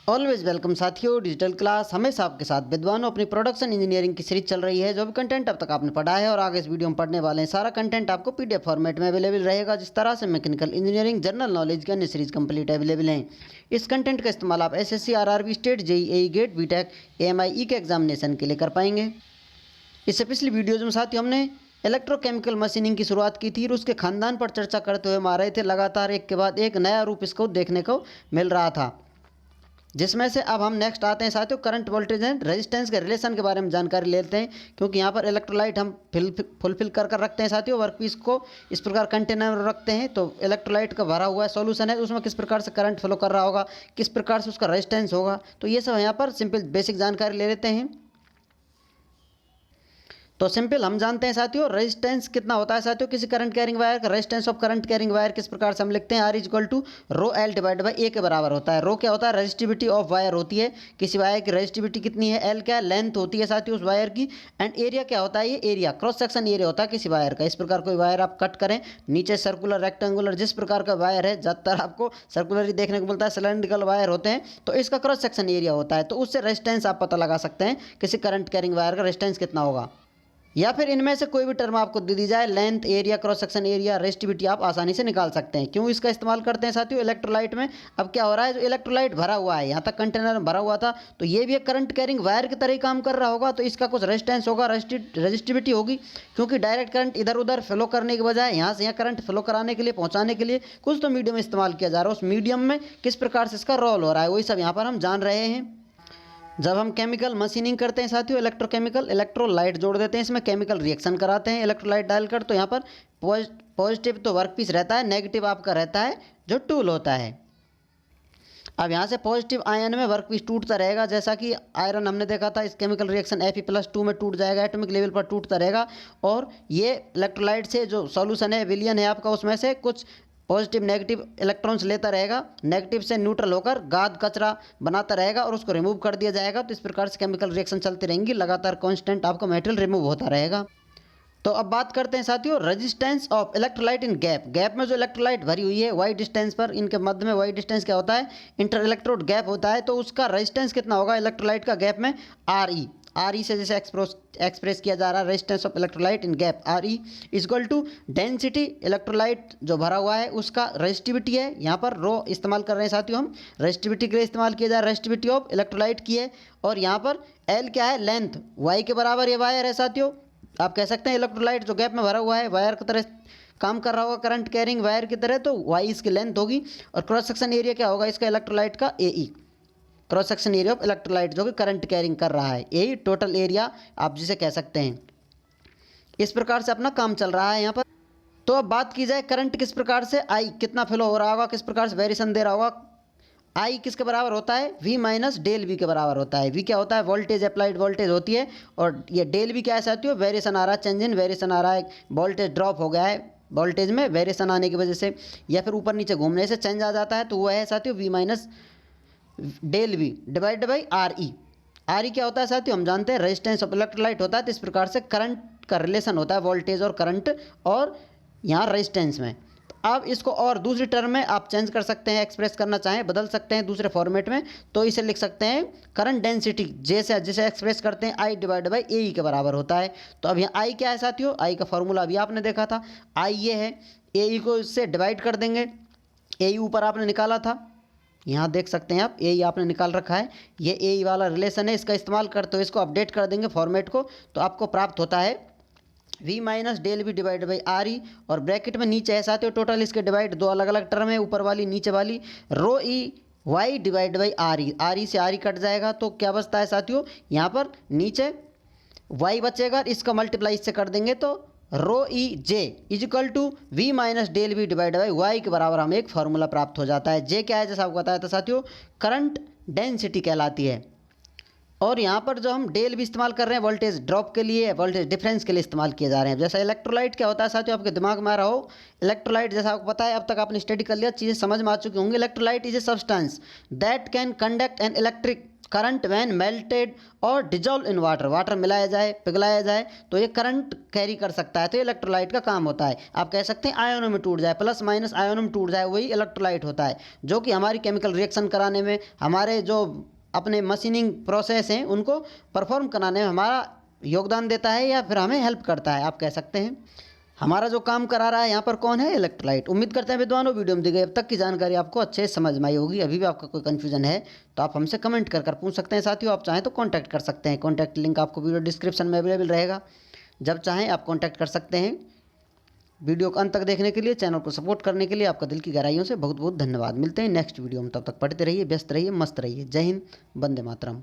Always welcome साथियों, digital class हमेशा आपके साथ विद्वानों। अपनी प्रोडक्शन इंजीनियरिंग की सीरीज चल रही है। जो भी कंटेंट अब तक आपने पढ़ा है और आगे इस वीडियो में पढ़ने वाले हैं, सारा कंटेंट आपको पीडीएफ फॉर्मेट में अवेलेबल रहेगा। जिस तरह से मैकेनिकल इंजीनियरिंग, जनरल नॉलेज की अन्य सीरीज कंप्लीट अवेलेबल हैं। इस कंटेंट का इस्तेमाल आप SSC, RRB, state, JEE, GATE, BTech, AMI के एग्जामिनेशन के लिए कर पाएंगे। इससे पिछली वीडियोज में साथियों हमने इलेक्ट्रोकेमिकल मशीनिंग की शुरुआत की थी और उसके खानदान पर चर्चा करते हुए हम आ रहे थे। लगातार एक के बाद एक नया रूप इसको देखने को मिल रहा था, जिसमें से अब हम नेक्स्ट आते हैं साथियों करंट, वोल्टेज एंड रेजिस्टेंस के रिलेशन के बारे में जानकारी लेते हैं। क्योंकि यहाँ पर इलेक्ट्रोलाइट हम फुलफिल कर रखते हैं साथियों। वर्कपीस को इस प्रकार कंटेनर में रखते हैं, तो इलेक्ट्रोलाइट का भरा हुआ सॉल्यूशन है, उसमें किस प्रकार से करंट फ्लो कर रहा होगा, किस प्रकार से उसका रेजिस्टेंस होगा, तो ये सब यहाँ पर सिंपल बेसिक जानकारी ले लेते हैं। तो सिंपल हम जानते हैं साथियों रेजिस्टेंस कितना होता है साथियों किसी करंट कैरिंग वायर का। Resistance of current carrying wire किस प्रकार से हम लिखते हैं, R is equal to rho L divide by A के बराबर होता है। रो क्या होता है, रेजिस्टिविटी ऑफ वायर होती है। किसी वायर की रेजिस्टिविटी कितनी है, एल क्या है, लेंथ होती है साथियों उस वायर की। एंड एरिया क्या होता है, ये एरिया क्रॉस सेक्शन एरिया होता है किसी वायर का। इस प्रकार कोई वायर आप कट करें, नीचे सर्कुलर, रेक्टेंगुलर, जिस प्रकार का वायर है, ज़्यादातर आपको सर्कुलर ही देखने को मिलता है, सिलेंड्रिकल वायर होते हैं, तो इसका क्रॉस सेक्शन एरिया होता है। तो उससे रेजिस्टेंस आप पता लगा सकते हैं किसी करंट कैरिंग वायर का रेजिस्टेंस कितना होगा। या फिर इनमें से कोई भी टर्म आपको दे दी जाए, length, area, cross section area, resistivity, आप आसानी से निकाल सकते हैं। क्यों इसका इस्तेमाल करते हैं साथियों, इलेक्ट्रोलाइट में। अब क्या हो रहा है, जो इलेक्ट्रोलाइट भरा हुआ है, यहाँ तक कंटेनर में भरा हुआ था, तो ये भी एक करंट कैरिंग वायर की तरह ही काम कर रहा होगा। तो इसका कुछ रेजिस्टेंस होगा, रेजिस्टिविटी होगी। क्योंकि डायरेक्ट करंट इधर उधर फ्लो करने के बजाय यहाँ से यहाँ करंट फ्लो कराने के लिए, पहुँचाने के लिए कुछ तो मीडियम इस्तेमाल किया जा रहा है। उस मीडियम में किस प्रकार से इसका रोल हो रहा है, वही सब यहाँ पर हम जान रहे हैं। जब हम केमिकल मशीनिंग करते हैं साथियों, इलेक्ट्रोकेमिकल, इलेक्ट्रोलाइट जोड़ देते हैं, इसमें केमिकल रिएक्शन कराते हैं इलेक्ट्रोलाइट डालकर। तो यहाँ पर पॉजिटिव तो वर्कपीस रहता है, नेगेटिव आपका रहता है जो टूल होता है। अब यहाँ से पॉजिटिव आयन में वर्कपीस टूटता रहेगा, जैसा कि आयरन हमने देखा था, इस केमिकल रिएक्शन Fe+2 में टूट जाएगा, एटॉमिक लेवल पर टूटता रहेगा। और ये इलेक्ट्रोलाइट से जो सॉल्यूशन है, विलियन है आपका, उसमें से कुछ पॉजिटिव नेगेटिव इलेक्ट्रॉन्स लेता रहेगा, नेगेटिव से न्यूट्रल होकर गाद कचरा बनाता रहेगा और उसको रिमूव कर दिया जाएगा। तो इस प्रकार से केमिकल रिएक्शन चलती रहेंगी, लगातार कांस्टेंट आपका मेटेरियल रिमूव होता रहेगा। तो अब बात करते हैं साथियों resistance of electrolyte in gap. Gap में जो इलेक्ट्रोलाइट भरी हुई है वाई डिस्टेंस पर, इनके मध्य में वाई डिस्टेंस क्या होता है, इंटर इलेक्ट्रोड गैप होता है। तो उसका रेजिस्टेंस कितना होगा इलेक्ट्रोलाइट का गैप में, आर ई से जैसे एक्सप्रेस किया जा रहा है resistance of electrolyte in gap, R E equal to density, electrolyte जो भरा हुआ है उसका रेजिस्टिविटी है। यहाँ पर रो इस्तेमाल कर रहे हैं साथियों हम, रेजिस्टिविटी के लिए इस्तेमाल किया जा रहा है, रेजिस्टिविटी ऑफ इलेक्ट्रोलाइट की है। और यहाँ पर एल क्या है, लेंथ, वाई के बराबर ये वायर है साथियों। आप कह सकते हैं इलेक्ट्रोलाइट जो गैप में भरा हुआ है वायर की तरह काम कर रहा होगा, करंट कैरिंग वायर की तरह, तो वाई इसकी लेंथ होगी। और क्रॉस सेक्शन एरिया क्या होगा इसका इलेक्ट्रोलाइट का, A E, cross section area of electrolyte जो कि करंट कैरिंग कर रहा है, यही टोटल एरिया आप जिसे कह सकते हैं। इस प्रकार से अपना काम चल रहा है यहाँ पर। तो अब बात की जाए करंट किस प्रकार से, आई कितना फ्लो हो रहा होगा, किस प्रकार से वेरिएशन दे रहा होगा। आई किसके बराबर होता है, V माइनस डेल वी के बराबर होता है। V क्या होता है, वोल्टेज, अप्लाइड वोल्टेज होती है। और ये डेल वी क्या है साथियों, वेरिएशन आ रहा है, चेंज इन वेरिएशन आ रहा है, वोल्टेज ड्रॉप हो गया है, वोल्टेज में वेरिएशन आने की वजह से या फिर ऊपर नीचे घूमने से चेंज आ जाता है, तो वह है साथियों V minus del V divide by R E. R E क्या होता है साथियों, हम जानते हैं रेजिस्टेंस ऑफ इलेक्ट्रोलाइट होता है। तो इस प्रकार से करंट का रिलेशन होता है वोल्टेज और करंट और यहाँ रेजिस्टेंस में। अब इसको और दूसरी टर्म में आप चेंज कर सकते हैं, एक्सप्रेस करना चाहें बदल सकते हैं दूसरे फॉर्मेट में। तो इसे लिख सकते हैं करंट डेंसिटी, जैसे जिसे एक्सप्रेस करते हैं आई डिवाइड बाई ए ई के बराबर होता है। तो अब यहाँ आई क्या है साथियों, आई का फॉर्मूला अभी आपने देखा था, आई ये है, ए ई को इससे डिवाइड कर देंगे, ए ई ऊपर आपने निकाला था, यहाँ देख सकते हैं आप, ए ई आपने निकाल रखा है, ये ए ई वाला रिलेशन है, इसका इस्तेमाल करते हुए इसको अपडेट कर देंगे फॉर्मेट को, तो आपको प्राप्त होता है V minus del V divide by R E. और ब्रैकेट में नीचे है साथियों टोटल इसके डिवाइड, दो अलग अलग टर्म है, ऊपर वाली नीचे वाली, rho E Y divide by R E से आर ई कट जाएगा, तो क्या बचता है साथियों, यहाँ पर नीचे वाई बचेगा, इसका मल्टीप्लाई इससे कर देंगे, तो rho E J equal to V minus del V divide by Y के बराबर हमें एक फार्मूला प्राप्त हो जाता है। जे क्या है, जैसा आपको बताया था साथियों, करंट डेंसिटी कहलाती है। और यहाँ पर जो हम डेल भी इस्तेमाल कर रहे हैं वोल्टेज ड्रॉप के लिए, वोल्टेज डिफरेंस के लिए इस्तेमाल किए जा रहे हैं। जैसा इलेक्ट्रोलाइट क्या होता है साथियों, आपके दिमाग में आ रहा हो, इलेक्ट्रोलाइट जैसा आपको पता है, अब तक आपने स्टडी कर लिया, चीज़ें समझ में आ चुकी होंगी। Electrolyte is a substance that can conduct an electric current when melted और डिजोल्व इन वाटर, वाटर मिलाया जाए, पिघलाया जाए तो ये करंट कैरी कर सकता है, तो ये इलेक्ट्रोलाइट का काम होता है। आप कह सकते हैं आयनों में टूट जाए, प्लस माइनस आयनों में टूट जाए, वही इलेक्ट्रोलाइट होता है, जो कि हमारी केमिकल रिएक्शन कराने में, हमारे जो अपने मशीनिंग प्रोसेस हैं उनको परफॉर्म कराने में हमारा योगदान देता है या फिर हमें हेल्प करता है, आप कह सकते हैं। हमारा जो काम करा रहा है यहाँ पर कौन है, इलेक्ट्रोलाइट। उम्मीद करते हैं विद्वानों वीडियो में दी गई अब तक की जानकारी आपको अच्छे से समझ में आई होगी। अभी भी आपका कोई कन्फ्यूजन है तो आप हमसे कमेंट कर पूछ सकते हैं। साथियों आप चाहें तो कॉन्टैक्ट कर सकते हैं, कॉन्टैक्ट लिंक आपको वीडियो डिस्क्रिप्शन में अवेलेबल रहेगा, जब चाहें आप कॉन्टैक्ट कर सकते हैं। वीडियो को अंत तक देखने के लिए, चैनल को सपोर्ट करने के लिए आपका दिल की गहराइयों से बहुत बहुत धन्यवाद। मिलते हैं नेक्स्ट वीडियो में, तब तक पढ़ते रहिए, व्यस्त रहिए, मस्त रहिए। जय हिंद, वंदे मातरम।